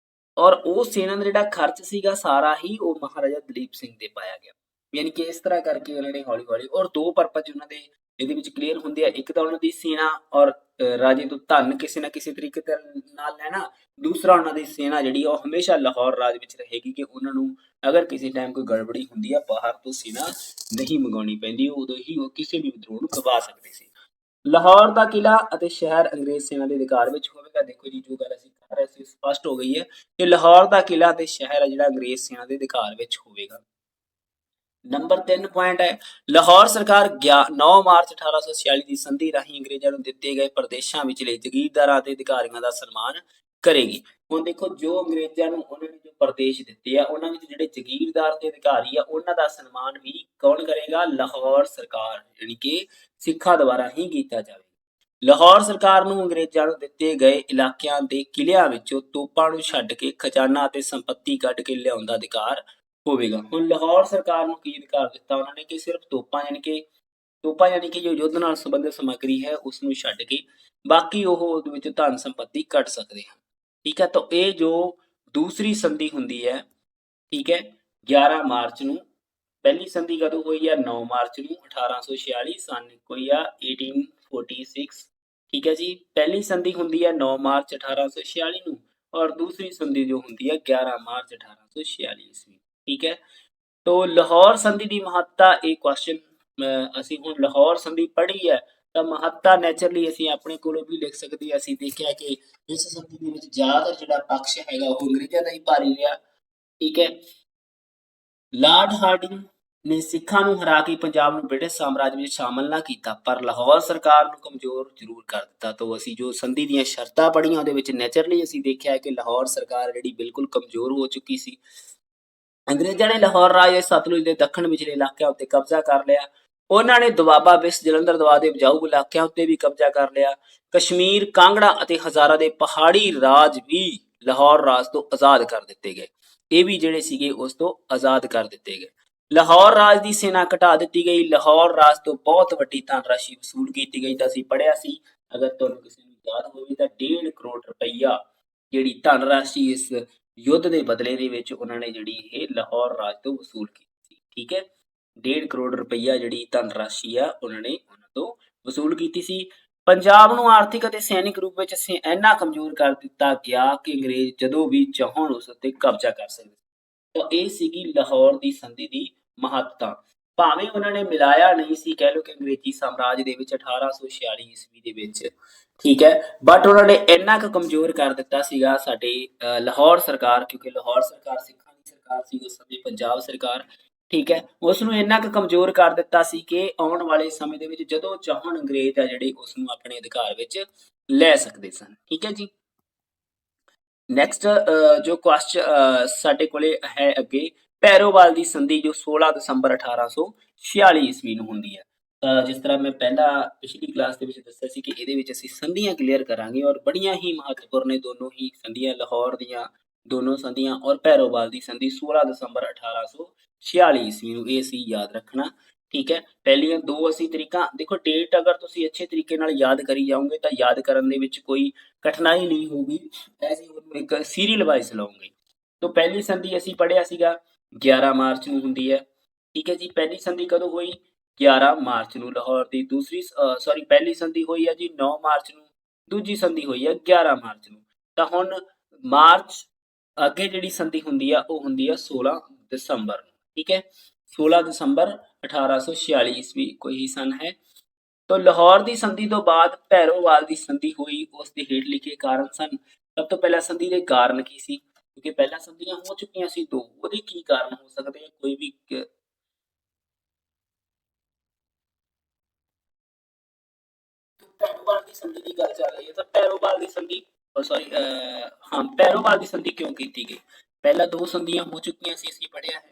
ਔਰ ਉਹ ਸੈਨਾ ਦਾ ਜਿਹੜਾ ਖਰਚ ਸੀਗਾ ਸਾਰਾ ਹੀ ਉਹ ਮਹਾਰਾਜਾ ਦਲੀਪ ਸਿੰਘ ਦੇ ਪਾਇਆ ਗਿਆ। ਯਾਨੀ ਕਿ ਇਸ ਤਰ੍ਹਾਂ ਕਰਕੇ ਉਹਨਾਂ ਨੇ ਹੌਲੀ ਹੌਲੀ ਔਰ ਦੋ ਪਰਪਸ ਉਹਨਾਂ ਦੇ ਇਹਦੇ ਵਿੱਚ ਕਲੀਅਰ ਹੁੰਦੇ ਆ। ਇੱਕ ਤਾਂ ਉਹਨਾਂ ਦੀ ਸੈਨਾ ਔਰ ਰਾਜੇ ਤੋਂ ਧਨ ਕਿਸੇ ਨਾ ਕਿਸੇ ਤਰੀਕੇ ਦੇ ਨਾਲ ਲੈਣਾ, ਦੂਸਰਾ ਉਹਨਾਂ ਦੀ ਸੈਨਾ ਜਿਹੜੀ ਉਹ ਹਮੇਸ਼ਾ ਲਾਹੌਰ ਰਾਜ ਵਿੱਚ ਰਹੇਗੀ ਕਿ ਉਹਨਾਂ ਨੂੰ ਅਗਰ ਕਿਸੇ ਟਾਈਮ ਕੋਈ ਗੜਬੜੀ ਹੁੰਦੀ ਆ ਬਾਹਰ ਤੋਂ ਸੈਨਾ ਨਹੀਂ ਮੰਗਾਉਣੀ ਪੈਂਦੀ, ਉਦੋਂ ਹੀ ਉਹ ਕਿਸੇ ਵੀ ਵਿਦਰੋਹ ਨੂੰ ਦਬਾ ਸਕਦੇ ਸੀ। ਲਾਹੌਰ ਦਾ ਕਿਲਾ ਅਤੇ ਸ਼ਹਿਰ ਅੰਗਰੇਜ਼ ਸੈਨਾ ਦੇ ਅਧਿਕਾਰ ਵਿੱਚ ਹੋਵੇਗਾ। ਦੇਖੋ ਜੀ ਜੋ ਗੱਲ ਅਸੀਂ ਕਰ ਰਹੇ ਸੀ ਸਪਸ਼ਟ ਹੋ ਗਈ ਹੈ ਕਿ ਲਾਹੌਰ ਦਾ ਕਿਲਾ ਤੇ ਸ਼ਹਿਰ ਹੈ ਜਿਹੜਾ ਅੰਗਰੇਜ਼ ਸੈਨਾ ਦੇ ਅਧਿਕਾਰ ਵਿੱਚ ਹੋਵੇਗਾ। ਨੰਬਰ 3 ਪੁਆਇੰਟ ਹੈ ਲਾਹੌਰ ਸਰਕਾਰ 9 ਮਾਰਚ 1846 ਦੀ ਸੰਧੀ ਰਾਹੀਂ ਅੰਗਰੇਜ਼ਾਂ ਨੂੰ ਦਿੱਤੇ ਗਏ ਪ੍ਰਦੇਸ਼ਾਂ ਵਿਚਲੇ ਜ਼ਗੀਰਦਾਰਾਂ ਤੇ ਅਧਿਕਾਰੀਆਂ ਦਾ ਸਨਮਾਨ ਕਰੇਗੀ। ਹੁਣ ਦੇਖੋ ਜੋ ਅੰਗਰੇਜ਼ਾਂ ਨੂੰ ਉਹਨਾਂ ਨੇ ਜੋ ਪ੍ਰਦੇਸ਼ ਦਿੱਤੇ ਆ ਉਹਨਾਂ ਵਿੱਚ ਜਿਹੜੇ ਜ਼ਗੀਰਦਾਰ ਤੇ ਅਧਿਕਾਰੀ ਆ ਉਹਨਾਂ ਦਾ ਸਨਮਾਨ ਵੀ ਕੌਣ ਕਰੇਗਾ? ਲਾਹੌਰ ਸਰਕਾਰ, ਯਾਨੀ ਕਿ ਸਿੱਖਾਂ ਦੁਆਰਾ ਹੀ ਕੀਤਾ ਜਾਵੇਗਾ। ਲਾਹੌਰ ਸਰਕਾਰ ਨੂੰ ਅੰਗਰੇਜ਼ਾਂ ਨੂੰ ਦਿੱਤੇ ਗਏ ਇਲਾਕਿਆਂ ਦੇ ਕਿਲਿਆਂ ਵਿੱਚੋਂ ਤੋਪਾਂ ਨੂੰ ਛੱਡ ਕੇ ਖਜ਼ਾਨਾ ਅਤੇ ਸੰਪत्ति ਕੱਢ ਕੇ ਲਿਆਉਣ ਦਾ ਅਧਿਕਾਰ ਹੋਵੇਗਾ। ਹੁਣ ਲਾਹੌਰ ਸਰਕਾਰ ਨੂੰ ਕੀ ਅਧਿਕਾਰ ਦਿੱਤਾ ਉਹਨਾਂ ਨੇ ਕਿ ਸਿਰਫ ਤੋਪਾਂ ਯਾਨੀ ਕਿ ਜੋ ਯੁੱਧ ਨਾਲ ਸੰਬੰਧਿਤ ਸਮੱਗਰੀ ਹੈ ਉਸ ਨੂੰ ਛੱਡ ਕੇ ਬਾਕੀ ਉਹ ਉਹਦੇ ਵਿੱਚ ਧਨ ਸੰਪत्ति ਕੱਢ ਸਕਦੇ ਹਨ। ਠੀਕ ਹੈ। ਤਾਂ ਇਹ ਜੋ ਦੂਸਰੀ ਸੰਧੀ ਹੁੰਦੀ ਹੈ, ਠੀਕ ਹੈ, 11 ਮਾਰਚ ਨੂੰ। ਪਹਿਲੀ ਸੰਧੀ ਕਦੋਂ ਹੋਈ ਆ? 9 ਮਾਰਚ ਨੂੰ 1846 ਸਨ ਹੋਈ ਆ 1846। ਠੀਕ ਹੈ ਜੀ। ਪਹਿਲੀ ਸੰਧੀ ਹੁੰਦੀ ਹੈ 9 ਮਾਰਚ 1846 ਨੂੰ ਔਰ ਦੂਸਰੀ ਸੰਧੀ ਜੋ ਹੁੰਦੀ ਹੈ 11 ਮਾਰਚ 1846 ਈਸਵੀ। ਠੀਕ ਹੈ। तो लाहौर संधि की महत्ता ਇਹ क्वेश्चन ਅਸੀਂ ਹੁਣ ਲਾਹੌਰ ਸੰਧੀ ਪੜ੍ਹੀ ਹੈ ਤਾਂ ਮਹੱਤਤਾ ਨੈਚੁਰਲੀ ਅਸੀਂ ਆਪਣੇ ਕੋਲੋਂ ਵੀ ਲਿਖ ਸਕਦੇ ਹਾਂ। ਅਸੀਂ ਦੇਖਿਆ ਕਿ ਇਸ ਸੰਧੀ ਦੇ ਵਿੱਚ ਜ਼ਿਆਦਾਤਰ ਜਿਹੜਾ ਪੱਖ ਹੈਗਾ ਉਹ ਅੰਗਰੇਜ਼ਾਂ ਦਾ ਹੀ ਭਾਰੀ ਰਿਹਾ। ਠੀਕ ਹੈ। ਲਾਰਡ ਹਾਰਡਿੰਗ ਨੇ ਸਿੱਖਾਂ ਨੂੰ ਹਰਾ ਕੇ ਪੰਜਾਬ ਨੂੰ ਬ੍ਰਿਟਿਸ਼ ਸਾਮਰਾਜ ਵਿੱਚ ਸ਼ਾਮਲ ਨਾ ਕੀਤਾ ਪਰ ਲਾਹੌਰ ਸਰਕਾਰ ਨੂੰ ਕਮਜ਼ੋਰ ਜ਼ਰੂਰ ਕਰ ਦਿੱਤਾ। ਤੋਂ ਅਸੀਂ ਜੋ ਸੰਧੀ ਦੀਆਂ ਸ਼ਰਤਾਂ ਪੜ੍ਹੀਆਂ ਉਹਦੇ ਵਿੱਚ ਨੈਚੁਰਲੀ ਅਸੀਂ ਦੇਖਿਆ ਕਿ ਲਾਹੌਰ ਸਰਕਾਰ ਜਿਹੜੀ ਬਿਲਕੁਲ ਕਮਜ਼ੋਰ ਹੋ ਚੁੱਕੀ ਸੀ। ਅੰਗਰੇਜ਼ਾਂ ਨੇ ਲਾਹੌਰ ਰਾਜ ਦੇ ਸਤਲੁਜ ਦੇ ਦੱਖਣ ਵਿਚਲੇ ਇਲਾਕਿਆਂ ਉੱਤੇ ਕਬਜ਼ਾ ਕਰ ਲਿਆ। ਉਹਨਾਂ ਨੇ ਦੁਆਬਾ ਬਿਸ ਜਲੰਧਰ ਦਵਾ ਦੇ ਉਪਜਾਊ ਇਲਾਕਿਆਂ ਉੱਤੇ ਵੀ ਕਬਜ਼ਾ ਕਰ ਲਿਆ। ਕਸ਼ਮੀਰ, ਕਾਂਗੜਾ ਅਤੇ ਹਜ਼ਾਰਾ ਦੇ ਪਹਾੜੀ ਰਾਜ ਵੀ ਲਾਹੌਰ ਰਾਜ ਤੋਂ ਆਜ਼ਾਦ ਕਰ ਦਿੱਤੇ ਗਏ। ਇਹ ਵੀ ਜਿਹੜੇ ਸੀਗੇ ਉਸ ਤੋਂ ਆਜ਼ਾਦ ਕਰ ਦਿੱਤੇ ਗਏ। ਲਾਹੌਰ ਰਾਜ ਦੀ ਸੈਨਾ ਘਟਾ ਦਿੱਤੀ ਗਈ। ਲਾਹੌਰ ਰਾਜ ਤੋਂ ਬਹੁਤ ਵੱਡੀ ਧਨ ਰਾਸ਼ੀ ਵਸੂਲ ਕੀਤੀ ਗਈ। ਤਾਂ ਅਸੀਂ ਪੜ੍ਹਿਆ ਸੀ, ਅਗਰ ਤੁਹਾਨੂੰ ਕਿਸੇ ਨੂੰ ਯਾਦ ਹੋਵੇ ਤਾਂ 1.5 ਕਰੋੜ ਰੁਪਈਆ ਜਿਹੜੀ ਧਨ ਰਾਸ਼ੀ ਇਸ ਯੁੱਧ ਦੇ ਬਦਲੇ ਦੇ ਵਿੱਚ ਉਹਨਾਂ ਨੇ ਜਿਹੜੀ ਇਹ ਲਾਹੌਰ ਰਾਜ ਤੋਂ ਵਸੂਲ ਕੀਤੀ ਸੀ। ਠੀਕ ਹੈ। 1.5 ਕਰੋੜ ਰੁਪਈਆ ਜਿਹੜੀ ਧਨ ਰਾਸ਼ੀ ਆ ਉਹਨਾਂ ਨੇ ਉਹਨਾਂ ਤੋਂ ਵਸੂਲ ਕੀਤੀ ਸੀ। ਪੰਜਾਬ ਨੂੰ ਆਰਥਿਕ ਅਤੇ ਸੈਨਿਕ ਰੂਪ ਵਿੱਚ ਇੰਨਾ ਕਮਜ਼ੋਰ ਕਰ ਦਿੱਤਾ ਗਿਆ ਕਿ ਅੰਗਰੇਜ਼ ਜਦੋਂ ਵੀ ਚਾਹੁਣ ਉਸ ਉੱਤੇ ਕਬਜ਼ਾ ਕਰ ਸਕਦੇ। ਤਾਂ ਇਹ ਸੀਗੀ ਲਾਹੌਰ ਦੀ ਸੰਧੀ ਦੀ ਮਹੱਤਤਾ। ਭਾਵੇਂ ਉਹਨਾਂ ਨੇ ਮਿਲਾਇਆ ਨਹੀਂ ਸੀ, ਕਹਿ ਲਓ ਕਿ ਅੰਗਰੇਜ਼ੀ ਸਾਮਰਾਜ ਦੇ ਵਿੱਚ 1846 ਈਸਵੀ ਦੇ ਵਿੱਚ, ਠੀਕ ਹੈ, ਬਟ ਉਹਨਾਂ ਨੇ ਇੰਨਾ ਕੁ ਕਮਜ਼ੋਰ ਕਰ ਦਿੱਤਾ ਸੀਗਾ ਸਾਡੇ ਲਾਹੌਰ ਸਰਕਾਰ, ਕਿਉਂਕਿ ਲਾਹੌਰ ਸਰਕਾਰ ਸਿੱਖਾਂ ਦੀ ਸਰਕਾਰ ਸੀ ਉਸ ਸਮੇਂ, ਪੰਜਾਬ ਸਰਕਾਰ, ਠੀਕ ਹੈ, ਉਸ ਨੂੰ ਇੰਨਾ ਕੁ ਕਮਜ਼ੋਰ ਕਰ ਦਿੱਤਾ ਸੀ ਕਿ ਆਉਣ ਵਾਲੇ ਸਮੇਂ ਦੇ ਵਿੱਚ ਜਦੋਂ ਚਾਹਣ ਅੰਗਰੇਜ਼ ਆ ਜਿਹੜੇ ਉਸ ਨੂੰ ਆਪਣੇ ਅਧਿਕਾਰ ਵਿੱਚ ਲੈ ਸਕਦੇ ਸਨ। ਠੀਕ ਹੈ ਜੀ। ਨੈਕਸਟ ਜੋ ਕੁਐਸਚਨ ਸਾਡੇ ਕੋਲੇ ਹੈ ਅੱਗੇ, ਭੈਰੋਵਾਲ ਦੀ ਸੰਧੀ ਜੋ 16 ਦਸੰਬਰ 1846 ਈਸਵੀ ਨੂੰ ਹੁੰਦੀ ਹੈ। ਤਾਂ ਜਿਸ ਤਰ੍ਹਾਂ ਮੈਂ ਪਹਿਲਾਂ ਪਿਛਲੀ ਕਲਾਸ ਦੇ ਵਿੱਚ ਦੱਸਿਆ ਸੀ ਕਿ ਇਹਦੇ ਵਿੱਚ ਅਸੀਂ ਸੰਧੀਆਂ ਕਲੀਅਰ ਕਰਾਂਗੇ ਔਰ ਬੜੀਆਂ ਹੀ ਮਹੱਤਵਪੂਰਨ ਨੇ ਦੋਨੋਂ ਹੀ ਸੰਧੀਆਂ, ਲਾਹੌਰ ਦੀਆਂ ਦੋਨੋਂ ਸੰਧੀਆਂ ਔਰ ਭੈਰੋਵਾਲ ਦੀ ਸੰਧੀ 16 ਦਸੰਬਰ 1846 ਈਸਵੀ ਨੂੰ, ਇਹ ਅਸੀਂ ਯਾਦ ਰੱਖਣਾ। ਠੀਕ ਹੈ, ਪਹਿਲੀਆਂ ਦੋ ਅਸੀਂ ਤਰੀਕਾਂ ਦੇਖੋ, ਡੇਟ ਅਗਰ ਤੁਸੀਂ ਅੱਛੇ ਤਰੀਕੇ ਨਾਲ ਯਾਦ ਕਰੀ ਜਾਓਗੇ ਤਾਂ ਯਾਦ ਕਰਨ ਦੇ ਵਿੱਚ ਕੋਈ ਕਠਿਨਾਈ ਨਹੀਂ ਹੋਊਗੀ, ਐਸੀ ਉਹਨੂੰ ਇੱਕ ਸੀਰੀਅਲ ਵਾਈਜ਼ ਲਓਗੇ। ਤਾਂ ਪਹਿਲੀ ਸੰਧੀ ਅਸੀਂ ਪੜ੍ਹਿਆ ਸੀਗਾ 11 ਮਾਰਚ ਨੂੰ ਹੁੰਦੀ ਹੈ। ਠੀਕ ਹੈ ਜੀ, ਪਹਿਲੀ ਸੰਧੀ ਕਦੋਂ ਹੋਈ? 11 ਮਾਰਚ ਨੂੰ ਲਾਹੌਰ ਦੀ। ਦੂਸਰੀ ਪਹਿਲੀ ਸੰਧੀ ਹੋਈ ਹੈ ਜੀ 9 ਮਾਰਚ ਨੂੰ, ਦੂਜੀ ਸੰਧੀ ਹੋਈ ਹੈ 11 ਮਾਰਚ ਨੂੰ। ਤਾਂ ਹੁਣ ਮਾਰਚ ਅੱਗੇ ਜਿਹੜੀ ਸੰਧੀ ਹੁੰਦੀ ਆ ਉਹ ਹੁੰਦੀ ਆ 16 ਦਸੰਬਰ ਨੂੰ। ਠੀਕ ਹੈ, 16 ਦਸੰਬਰ 1846 ਈਸਵੀ ਕੋਈ ਸਨ ਹੈ। ਤਾਂ ਲਾਹੌਰ ਦੀ ਸੰਧੀ ਤੋਂ ਬਾਅਦ ਭੈਰੋਵਾਲ ਦੀ ਸੰਧੀ ਹੋਈ, ਉਸ ਦੇ ਹੇਠ ਲਿਖੇ ਕਾਰਨ ਸਨ। ਸਭ ਤੋਂ ਪਹਿਲਾਂ ਸੰਧੀ ਦੇ ਕਾਰਨ ਕੀ ਸੀ? ਕਿਉਂਕਿ ਪਹਿਲਾਂ ਸੰਧੀਆਂ ਹੋ ਚੁੱਕੀਆਂ ਸੀ ਦੋ, ਉਹਦੇ ਕੀ ਕਾਰਨ ਹੋ ਸਕਦੇ ਆ? ਕੋਈ ਵੀ ਭੈਰੋਵਾਲ ਦੀ ਸੰਧੀ ਦੀ ਗੱਲ ਚੱਲ ਰਹੀ ਹੈ ਤਾਂ ਭੈਰੋਵਾਲ ਦੀ ਸੰਧੀ ਭੈਰੋਵਾਲ ਦੀ ਸੰਧੀ ਕਿਉਂ ਕੀਤੀ ਗਈ? ਪਹਿਲਾਂ ਦੋ ਸੰਧੀਆਂ ਹੋ ਚੁੱਕੀਆਂ ਸੀ, ਅਸੀਂ ਪੜ੍ਹਿਆ ਹੈ।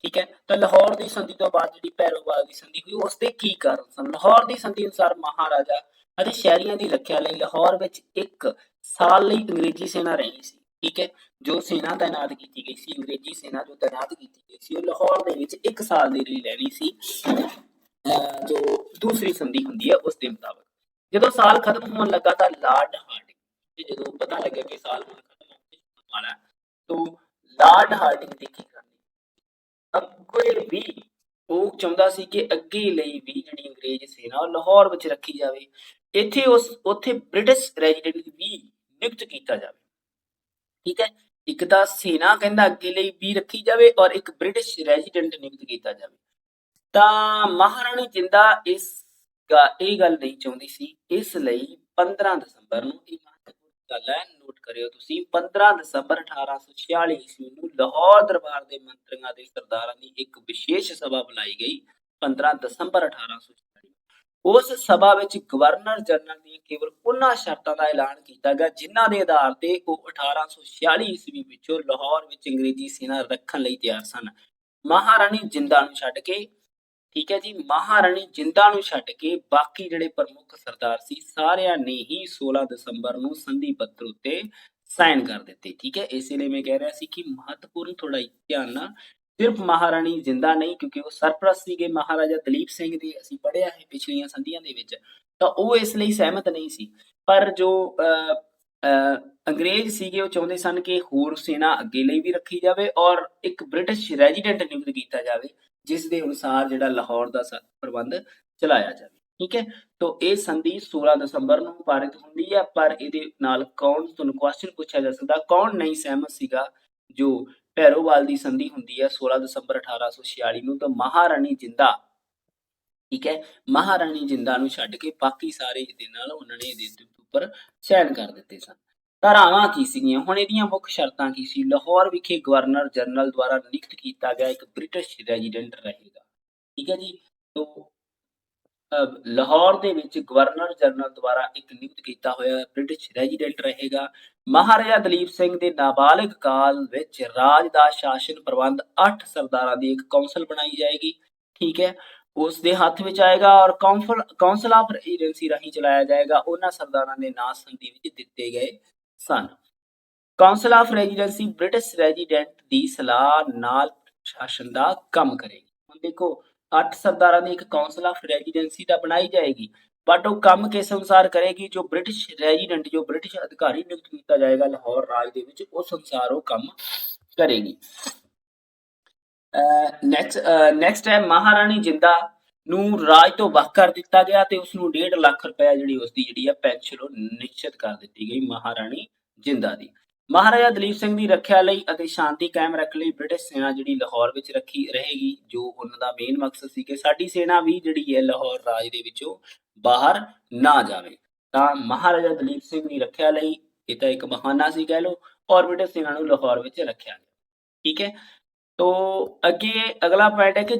ਠੀਕ ਹੈ, ਤਾਂ ਲਾਹੌਰ ਦੀ ਸੰਧੀ ਤੋਂ ਬਾਅਦ ਜਿਹੜੀ ਭੈਰੋਵਾਲ ਦੀ ਸੰਧੀ ਹੋਈ ਉਸ ਦੇ ਕੀ ਕਾਰਨ ਸਨ? ਲਾਹੌਰ ਦੀ ਸੰਧੀ ਅਨੁਸਾਰ ਮਹਾਰਾਜਾ ਅਤੇ ਸ਼ਹਿਰੀਆਂ ਦੀ ਰੱਖਿਆ ਲਈ ਲਾਹੌਰ ਵਿੱਚ 1 ਸਾਲ ਲਈ ਅੰਗਰੇਜ਼ੀ ਸੈਨਾ ਰਹਿਣੀ ਸੀ। ਠੀਕ ਹੈ, ਜੋ ਸੈਨਾ ਤਾਇਨਾਤ ਕੀਤੀ ਗਈ ਸੀ, ਅੰਗਰੇਜ਼ੀ ਸੈਨਾ ਜੋ ਤਾਇਨਾਤ ਕੀਤੀ ਗਈ ਸੀ, ਉਹ ਲਾਹੌਰ ਦੇ ਵਿੱਚ 1 ਸਾਲ ਦੇ ਲਈ ਰਹਿਣੀ ਸੀ। ਜੋ ਦੂਸਰੀ ਸੰਧੀ ਹੁੰਦੀ ਹੈ ਉਸ ਦੇ ਮੁਤਾਬਕ ਜਦੋਂ ਸਾਲ ਖਤਮ ਹੋਣ ਲੱਗਾ ਤਾਂ ਲਾਰਡ ਹਾਰਡਿੰਗ, ਜਦੋਂ ਪਤਾ ਲੱਗਿਆ ਕਿ ਸਾਲ ਹੁਣ ਖਤਮ ਹੋਣ ਵਾਲਾ, ਤਾਂ ਲਾਰਡ ਹਾਰਡਿੰਗ ਦੀ ਕੀ ਕਰਨੀ, ਅੱਗੇ ਵੀ ਉਹ ਚਾਹੁੰਦਾ ਸੀ ਕਿ ਅੱਗੇ ਲਈ ਵੀ ਜਿਹੜੀ ਅੰਗਰੇਜ਼ ਸੈਨਾ ਉਹ ਲਾਹੌਰ ਵਿੱਚ ਰੱਖੀ ਜਾਵੇ। ਇੱਥੇ ਉੱਥੇ ਬ੍ਰਿਟਿਸ਼ ਰੈਜ਼ੀਡੈਂਟ ਵੀ ਨਿਯੁਕਤ ਕੀਤਾ ਜਾਵੇ। ਠੀਕ ਹੈ, ਇੱਕ ਤਾਂ ਸੈਨਾ ਕਹਿੰਦਾ ਅੱਗੇ ਲਈ ਵੀ ਰੱਖੀ ਜਾਵੇ ਔਰ ਇੱਕ ਬ੍ਰਿਟਿਸ਼ ਰੈਜ਼ੀਡੈਂਟ ਨਿਯੁਕਤ ਕੀਤਾ ਜਾਵੇ। ਤਾਂ ਮਹਾਰਾਣੀ ਜਿੰਦਾ ਇਹ ਗੱਲ ਨਹੀਂ ਚਾਹੁੰਦੀ ਸੀ, ਇਸ ਲਈ 15 ਦਸੰਬਰ ਨੂੰ, ਇਹ ਮਹੱਤਵਪੂਰਨ ਗੱਲ ਹੈ, ਨੋਟ ਕਰਿਓ ਤੁਸੀਂ, 15 ਦਸੰਬਰ 1846 ਈਸਵੀ ਨੂੰ ਲਾਹੌਰ ਦਰਬਾਰ ਦੇ ਮੰਤਰੀਆਂ ਦੇ ਸਰਦਾਰਾਂ ਦੀ ਇੱਕ ਵਿਸ਼ੇਸ਼ ਸਭਾ ਬੁਲਾਈ ਗਈ। 15 ਦਸੰਬਰ 1846 ਉਸ ਸਭਾ ਵਿੱਚ ਗਵਰਨਰ ਜਨਰਲ ਦੀਆਂ ਕੇਵਲ ਉਹਨਾਂ ਸ਼ਰਤਾਂ ਦਾ ਐਲਾਨ ਕੀਤਾ ਗਿਆ ਜਿਨ੍ਹਾਂ ਦੇ ਆਧਾਰ ਤੇ ਉਹ 1846 ਈਸਵੀ ਵਿੱਚੋਂ ਲਾਹੌਰ ਵਿੱਚ ਅੰਗਰੇਜ਼ੀ ਸੈਨਾ ਰੱਖਣ ਲਈ ਤਿਆਰ ਸਨ। ਮਹਾਰਾਣੀ ਜਿੰਦਾ ਨੂੰ ਛੱਡ ਕੇ, ਠੀਕ ਹੈ ਜੀ, ਮਹਾਰਾਣੀ ਜਿੰਦਾ ਨੂੰ ਛੱਡ ਕੇ ਬਾਕੀ ਜਿਹੜੇ ਪ੍ਰਮੁੱਖ ਸਰਦਾਰ ਸੀ ਸਾਰਿਆਂ ਨੇ ਹੀ 16 ਦਸੰਬਰ ਨੂੰ ਸੰਧੀ ਪੱਤਰ ਉੱਤੇ ਸਾਈਨ ਕਰ ਦਿੱਤੇ। ਠੀਕ ਹੈ, ਇਸੇ ਲਈ ਮੈਂ ਕਹਿ ਰਿਹਾ ਸੀ ਕਿ ਮਹੱਤਵਪੂਰਨ, ਥੋੜਾ ਧਿਆਨ ਨਾਲ, ਸਿਰਫ ਮਹਾਰਾਣੀ ਜਿੰਦਾ ਨਹੀਂ, ਕਿਉਂਕਿ ਉਹ ਸਰਪ੍ਰਸਤ ਸੀਗੇ ਮਹਾਰਾਜਾ ਦਲੀਪ ਸਿੰਘ ਦੇ, ਅਸੀਂ ਪੜ੍ਹਿਆ ਹੈ ਪਿਛਲੀਆਂ ਸੰਧੀਆਂ ਦੇ ਵਿੱਚ, ਤਾਂ ਉਹ ਇਸ ਲਈ ਸਹਿਮਤ ਨਹੀਂ ਸੀ। ਪਰ ਜੋ ਅੰਗਰੇਜ਼ ਸੀਗੇ ਉਹ ਚਾਹੁੰਦੇ ਸਨ ਕਿ ਹੋਰ ਸੈਨਾ ਅੱਗੇ ਲਈ ਵੀ ਰੱਖੀ ਜਾਵੇ ਔਰ ਇੱਕ ਬ੍ਰਿਟਿਸ਼ ਰੈਜ਼ੀਡੈਂਟ ਨਿਯੁਕਤ ਕੀਤਾ ਜਾਵੇ ਜਿਸ ਦੇ ਅਨੁਸਾਰ ਜਿਹੜਾ ਲਾਹੌਰ ਦਾ ਪ੍ਰਬੰਧ ਚਲਾਇਆ ਜਾਵੇ। ਠੀਕ ਹੈ, ਤਾਂ ਇਹ ਸੰਧੀ 16 ਦਸੰਬਰ ਨੂੰ ਪਾਰਿਤ ਹੁੰਦੀ ਹੈ। ਪਰ ਇਹਦੇ ਨਾਲ ਕੌਣ, ਤੁਹਾਨੂੰ ਕੁਐਸਚਨ ਪੁੱਛਿਆ ਜਾ ਸਕਦਾ, ਕੌਣ ਨਹੀਂ ਸਹਿਮਤ ਸੀਗਾ? ਜੋ ਭੈਰੋਵਾਲ ਦੀ ਸੰਧੀ ਹੁੰਦੀ ਹੈ 16 ਦਸੰਬਰ 1846 ਨੂੰ, ਤਾਂ ਮਹਾਰਾਣੀ ਜਿੰਦਾ, ਠੀਕ ਹੈ, ਮਹਾਰਾਣੀ ਜਿੰਦਾ ਨੂੰ ਛੱਡ ਕੇ ਬਾਕੀ ਸਾਰੇ ਇਹਦੇ ਨਾਲ ਉਹਨਾਂ ਨੇ ਇਹਦੇ ਉੱਪਰ ਸਾਈਨ ਕਰ ਦਿੱਤੇ ਸਨ। ਧਾਰਾਵਾਂ ਕੀ ਸੀਗੀਆਂ? ਹੁਣ ਇਹਦੀਆਂ ਮੁੱਖ ਸ਼ਰਤਾਂ ਕੀ ਸੀ? ਲਾਹੌਰ ਵਿਖੇ ਗਵਰਨਰ ਜਨਰਲ ਦੁਆਰਾ ਨਿਯੁਕਤ ਕੀਤਾ ਗਿਆ ਇੱਕ ਬ੍ਰਿਟਿਸ਼ ਰੈਜ਼ੀਡੈਂਟ ਰਹੇਗਾ। ਠੀਕ ਹੈ ਜੀ, ਤੋਂ ਲਾਹੌਰ ਦੇ ਵਿੱਚ ਗਵਰਨਰ ਜਨਰਲ ਦੁਆਰਾ ਇੱਕ ਨਿਯੁਕਤ ਕੀਤਾ ਹੋਇਆ ਬ੍ਰਿਟਿਸ਼ ਰੈਜ਼ੀਡੈਂਟ ਰਹੇਗਾ। ਮਹਾਰਾਜਾ ਦਲੀਪ ਸਿੰਘ ਦੇ ਨਾਬਾਲਗ ਕਾਲ ਵਿੱਚ ਰਾਜ ਦਾ ਸ਼ਾਸਨ ਪ੍ਰਬੰਧ 8 ਸਰਦਾਰਾਂ ਦੀ ਇੱਕ ਕੌਂਸਲ ਬਣਾਈ ਜਾਏਗੀ। ਠੀਕ ਹੈ, ਉਸ ਦੇ ਹੱਥ ਵਿੱਚ ਆਏਗਾ ਔਰ ਕੌਂਸਲ ਆਫ ਰੈਜ਼ੀਡੈਂਸੀ ਰਾਹੀਂ ਚਲਾਇਆ ਜਾਏਗਾ। ਉਹਨਾਂ ਸਰਦਾਰਾਂ ਦੇ ਨਾਂ ਸੰਧੀ ਵਿੱਚ ਦਿੱਤੇ ਗਏ ਸਨ। Council of residency British resident ਦੀ ਸਲਾਹ ਨਾਲ ਸ਼ਾਸਨ ਦਾ ਕੰਮ ਕਰੇਗੀ। ਹੁਣ ਦੇਖੋ, 8 ਸਰਦਾਰਾਂ ਦੀ ਇੱਕ ਕੌਂਸਲ ਆਫ ਰੈਜ਼ੀਡੈਂਸੀ ਤਾਂ ਬਣਾਈ ਜਾਏਗੀ, ਬਟ ਉਹ ਕੰਮ ਕਿਸ ਅਨੁਸਾਰ ਕਰੇਗੀ? ਜੋ ਬ੍ਰਿਟਿਸ਼ ਰੈਜ਼ੀਡੈਂਟ, ਜੋ ਬ੍ਰਿਟਿਸ਼ ਅਧਿਕਾਰੀ ਨਿਯੁਕਤ ਕੀਤਾ ਜਾਏਗਾ ਲਾਹੌਰ ਰਾਜ ਦੇ ਵਿੱਚ, ਉਸ ਅਨੁਸਾਰ ਉਹ ਕੰਮ ਕਰੇਗੀ। ਨੈਕਸਟ ਹੈ ਮਹਾਰਾਣੀ ਜਿੰਦਾ ਨੂੰ ਰਾਜ ਤੋਂ ਵੱਖ ਕਰ ਦਿੱਤਾ ਗਿਆ ਤੇ ਉਸ ਨੂੰ 1.5 ਲੱਖ ਰੁਪਏ ਜਿਹੜੀ ਉਸਦੀ ਜਿਹੜੀ ਆ ਪੈਨਸ਼ਨ ਉਹ ਨਿਸ਼ਚਿਤ ਕਰ ਦਿੱਤੀ ਗਈ ਮਹਾਰਾਣੀ ਜਿੰਦਾ ਦੀ। ਮਹਾਰਾਜਾ ਦਲੀਪ ਸਿੰਘ ਦੀ ਰੱਖਿਆ ਲਈ ਅਤੇ ਸ਼ਾਂਤੀ ਕਾਇਮ ਰੱਖਣ ਲਈ ਬ੍ਰਿਟਿਸ਼ ਸੈਨਾ ਜਿਹੜੀ ਲਾਹੌਰ ਵਿੱਚ ਰੱਖੀ ਰਹੇਗੀ, ਜੋ ਉਹਨਾਂ ਦਾ ਮੇਨ ਮਕਸਦ ਸੀ ਕਿ ਸਾਡੀ ਸੈਨਾ ਵੀ ਜਿਹੜੀ ਹੈ ਲਾਹੌਰ ਰਾਜ ਦੇ ਵਿੱਚੋਂ ਬਾਹਰ ਨਾ ਜਾਵੇ। ਤਾਂ ਮਹਾਰਾਜਾ ਦਲੀਪ ਸਿੰਘ ਦੀ ਰੱਖਿਆ ਲਈ ਇਹ ਤਾਂ ਇੱਕ ਬਹਾਨਾ ਸੀ ਕਹਿ ਲਓ, ਔਰ ਬ੍ਰਿਟਿਸ਼ ਸੈਨਾ ਨੂੰ ਲਾਹੌਰ ਵਿੱਚ ਰੱਖਿਆ ਗਿਆ। ਠੀਕ ਹੈ, तो ਅੱਗੇ ਅਗਲਾ ਪੁਆਇੰਟ ਹੈ ਕਿ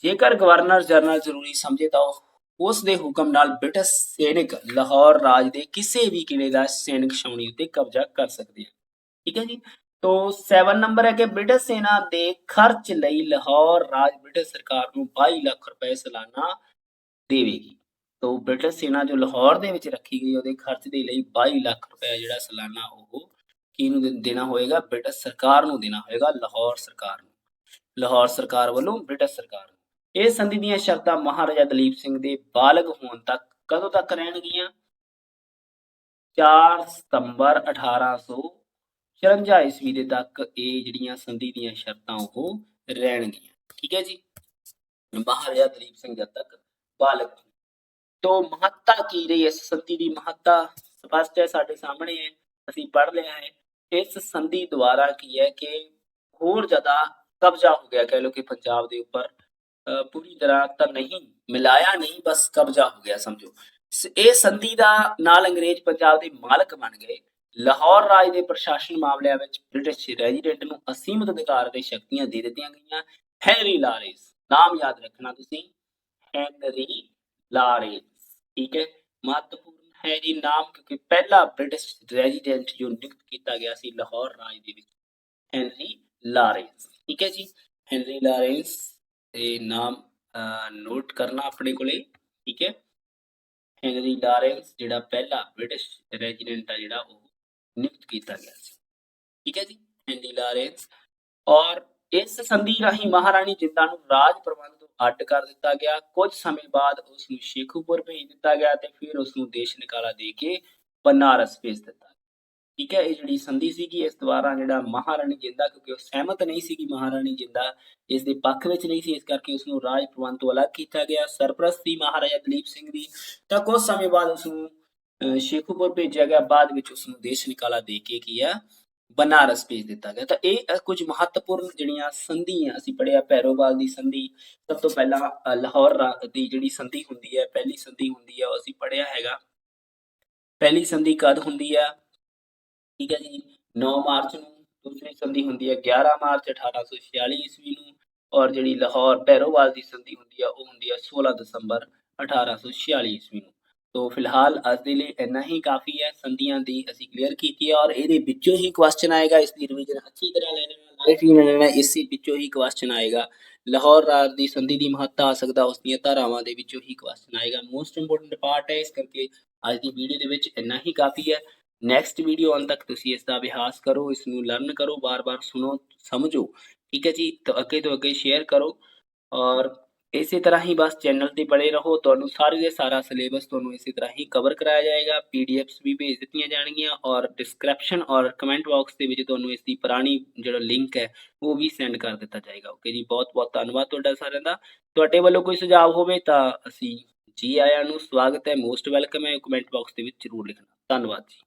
ਜੇਕਰ ਗਵਰਨਰ ਜਨਰਲ ਜ਼ਰੂਰੀ ਸਮਝੇ ਤਾਂ ਉਸ ਦੇ ਹੁਕਮ ਨਾਲ ਬ੍ਰਿਟਿਸ਼ ਸੈਨਿਕ ਲਾਹੌਰ ਰਾਜ ਦੇ ਕਿਸੇ ਵੀ ਕਿਲੇ ਦਾ ਸੈਨਿਕ ਛਾਉਣੀ ਉੱਤੇ ਕਬਜ਼ਾ ਕਰ ਸਕਦੇ ਹਨ। ਠੀਕ ਹੈ ਜੀ। तो 7 ਨੰਬਰ ਹੈ ਕਿ ਬ੍ਰਿਟਿਸ਼ ਸੈਨਾ ਦੇ ਖਰਚ ਲਈ ਲਾਹੌਰ ਰਾਜ ਬ੍ਰਿਟਿਸ਼ ਸਰਕਾਰ ਨੂੰ 22 ਲੱਖ ਰੁਪਏ ਸਾਲਾਨਾ ਦੇਵੇਗੀ। तो ਬ੍ਰਿਟਿਸ਼ ਸੈਨਾ ਜੋ ਲਾਹੌਰ ਦੇ ਵਿੱਚ ਰੱਖੀ ਗਈ ਉਹਦੇ ਖਰਚ ਦੇ ਲਈ 22 ਲੱਖ ਰੁਪਏ ਜਿਹੜਾ ਸਾਲਾਨਾ ਉਹ ਕਿਹਨੂੰ ਦੇਣਾ ਹੋਏਗਾ? ਬ੍ਰਿਟਿਸ਼ ਸਰਕਾਰ ਨੂੰ ਦੇਣਾ ਹੋਏਗਾ, ਲਾਹੌਰ ਸਰਕਾਰ ਨੂੰ। ਲਾਹੌਰ ਸਰਕਾਰ ਵੱਲੋਂ ਬ੍ਰਿਟਿਸ਼ ਸਰਕਾਰ ਨੂੰ। ਇਹ ਸੰਧੀ ਦੀਆਂ ਸ਼ਰਤਾਂ ਮਹਾਰਾਜਾ ਦਲੀਪ ਸਿੰਘ ਦੇ ਬਾਲਗ ਹੋਣ ਤੱਕ ਕਦੋਂ ਤੱਕ ਰਹਿਣਗੀਆਂ? 4 ਸਤੰਬਰ 1854 ਈਸਵੀ ਦੇ ਤੱਕ ਇਹ ਜਿਹੜੀਆਂ ਸੰਧੀ ਦੀਆਂ ਸ਼ਰਤਾਂ ਉਹ ਰਹਿਣਗੀਆਂ। ਠੀਕ ਹੈ ਜੀ। ਮਹਾਰਾਜਾ ਦਲੀਪ ਸਿੰਘ ਜਦ ਤੱਕ ਬਾਲਗ। तो महत्ता की रही है संधि की महत्ता स्पष्ट है साढ़े सामने है, ਅਸੀਂ पढ़ लिया है। इस संधि द्वारा की है कि होर ज्यादा कब्जा हो गया, कह लो कि पंजाब के उपर पूरी तरह तो नहीं मिलाया नहीं, बस कब्जा हो गया समझो। ਇਹ ਸੰਧੀ ਦਾ ਨਾਲ ਅੰਗਰੇਜ਼ ਪੰਜਾਬ ਦੇ ਮਾਲਕ ਬਣ ਗਏ। ਲਾਹੌਰ ਰਾਜ ਦੇ ਪ੍ਰਸ਼ਾਸਨ ਮਾਮਲਿਆਂ ਵਿੱਚ ਬ੍ਰਿਟਿਸ਼ ਰੈਜ਼ੀਡੈਂਟ ਨੂੰ ਅਸੀਮਤ ਅਧਿਕਾਰ ਤੇ ਸ਼ਕਤੀਆਂ ਦੇ ਦਿੱਤੀਆਂ ਗਈਆਂ। ਹੈਨਰੀ ਲਾਰੈਂਸ ਨਾਮ ਯਾਦ ਰੱਖਣਾ ਤੁਸੀਂ, ਹੈਨਰੀ ਲਾਰੈਂਸ। ठीक है, महत्वपूर्ण है जी नाम, क्योंकि पहला ब्रिटिश रेजिडेंट जो नियुक्त किया गया सी लाहौर राज दे विच हैनरी लारेंस। ठीक है जी, हैनरी लारेंस ये नाम नोट करना अपने कोले। ठीक है, हैनरी लारेंस जिहड़ा पहला ब्रिटिश रेजिडेंट है जिहड़ा वो नियुक्त किया गया सी। ठीक है जी, हैनरी लारेंस। और इस संधि राही महारानी जिंदा ਨੂੰ ਰਾਜ ਪ੍ਰਬੰਧ ਤੋਂ ਅੱਡ ਕਰ ਦਿੱਤਾ ਗਿਆ। ਕੁਝ ਸਮੇਂ ਬਾਅਦ ਉਸ ਨੂੰ ਸ਼ੇਖੂਪੁਰ ਭੇਜ ਦਿੱਤਾ ਗਿਆ ਤੇ ਫਿਰ ਉਸ ਨੂੰ ਦੇਸ਼ ਨਿਕਾਲਾ ਦੇ ਕੇ ਬਨਾਰਸ ਭੇਜ ਦਿੱਤਾ। ਠੀਕ ਹੈ, ਇਹ ਜਿਹੜੀ ਸੰਧੀ ਸੀਗੀ ਇਸ ਦੁਆਰਾ ਜਿਹੜਾ ਮਹਾਰਾਣੀ ਜਿੰਦਾ, ਕਿਉਂਕਿ ਉਹ ਸਹਿਮਤ ਨਹੀਂ ਸੀਗੀ ਮਹਾਰਾਣੀ ਜਿੰਦਾ ਇਸ ਦੇ ਪੱਖ ਵਿੱਚ ਨਹੀਂ ਸੀ, ਇਸ ਕਰਕੇ ਉਸ ਨੂੰ ਰਾਜ ਪ੍ਰਬੰਧ ਤੋਂ ਅਲੱਗ ਕੀਤਾ ਗਿਆ। ਸਰਪ੍ਰਸਤ ਸੀ ਮਹਾਰਾਜਾ ਦਲੀਪ ਸਿੰਘ ਦੀ। ਤਾਂ ਕੁਝ ਸਮੇਂ ਬਾਅਦ ਉਸ ਨੂੰ ਸ਼ੇਖੂਪੁਰ ਭੇਜਿਆ ਗਿਆ, ਬਾਅਦ ਵਿੱਚ ਉਸ ਨੂੰ ਦੇਸ਼ ਨਿਕਾਲਾ ਦੇ ਕੇ ਕੀ ਆ बनारस भेज दिता गया। तो ये कुछ महत्वपूर्ण जिहड़ियां संधियां असीं पढ़िया। भैरोवाल दी संधि सब तो पहला लाहौर दी जिहड़ी संधि हुंदी है, पहली संधि हुंदी है, असीं पढ़िया हैगा। पहली संधि कद हुंदी है? ठीक है जी, 9 मार्च नूं। दूसरी संधि हुंदी है 11 मार्च 1846 ईस्वी नूं। और जिहड़ी लाहौर भैरोवाल दी संधि हुंदी है वो हुंदी है 16 दसंबर 1846 ईस्वी नूं। तो फिलहाल अज दे लई इन्ना ही काफ़ी है। संधियां दी असीं क्लीयर कीती है और इहदे विचों ही क्वेश्चन आएगा। इसकी रिवीजन अच्छी तरह ले लेना, लाइट भी ले लेना, इसी विचों ही क्वेश्चन आएगा। लाहौर राज दी संधि दी महत्ता आ सकदा, उस दीयां धारावां दे विचों ही क्वेश्चन आएगा। मोस्ट इंपोर्टेंट पार्ट है, इस करके अज दी वीडियो दे विच इन्ना ही काफ़ी है। नैक्सट वीडियो आउण तक तुसीं इसदा अभ्यास करो, इसनूं लर्न करो, बार बार सुनो, समझो। ठीक है जी, तो अगे शेयर करो और इसी तरह ही बस चैनल ते बने रहो। तुहानूं सारे दे सारा सिलेबस तुहानूं इसी तरह ही कवर कराया जाएगा। PDFs भी भेज दित्तियां जाणगीਆਂ और डिस्क्रिप्शन और कमेंट बॉक्स ਦੇ ਵਿੱਚ ਤੁਹਾਨੂੰ ਇਸ ਦੀ ਪੁਰਾਣੀ ਜਿਹੜਾ ਲਿੰਕ ਹੈ ਉਹ ਵੀ ਸੈਂਡ ਕਰ ਦਿੱਤਾ ਜਾਏਗਾ। ਓਕੇ ਜੀ, ਬਹੁਤ ਬਹੁਤ ਧੰਨਵਾਦ ਤੁਹਾਡਾ ਸਾਰਿਆਂ ਦਾ। ਤੁਹਾਡੇ ਵੱਲੋਂ ਕੋਈ ਸੁਝਾਅ ਹੋਵੇ ਤਾਂ ਅਸੀਂ ਜੀ ਆਇਆਂ ਨੂੰ ਸਵਾਗਤ ਹੈ, ਮੋਸਟ ਵੈਲਕਮ ਹੈ, ਕਮੈਂਟ ਬਾਕਸ ਦੇ ਵਿੱਚ ਜ਼ਰੂਰ ਲਿਖਣਾ। ਧੰਨਵਾਦ ਜੀ।